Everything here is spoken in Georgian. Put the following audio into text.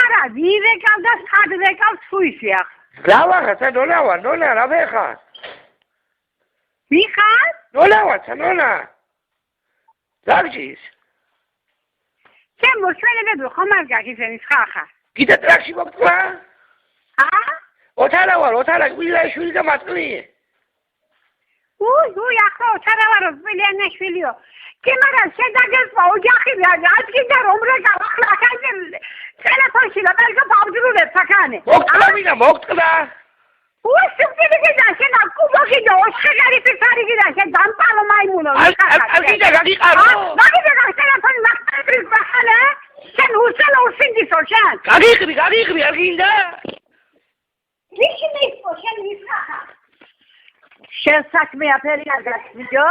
არა ვირეკავ და სად ვეკავ თუ ისე ახ ლავახა ნონა ვარ ნონა რა ვეხარ ვიხარ ნონა ვარ ნონა ლაგჯის ჩემ მოშველებები ხომ არ გაგიზენის ხახა კიდე ტრაქში მოგწვა ა ოთარა გვილაშვილი და მატყლი უй ახლა ოთარა ვარო გვილიანაშვილიო კემარა შედაგესვა ოჯახი ადგიდა რომ რეკა ახლა ხანძე ტელეფონში და ბერგა ბავშვებს აქანე მოგწდა უй სუპირიგიდა შენა კუბოგიდა ოშხეგარი ფიფარიგიდა შენ დამპალო მაიმუნო აგიდა გაგიყარო მაგიდა ტელეფონი მაგტრის ბახალე შენ უსელო უსინდისო შენ გაგიყრი არ გინდა ვიში მეიქო შენ მისახა შენ საქმე აფერი არ გაჩვიდო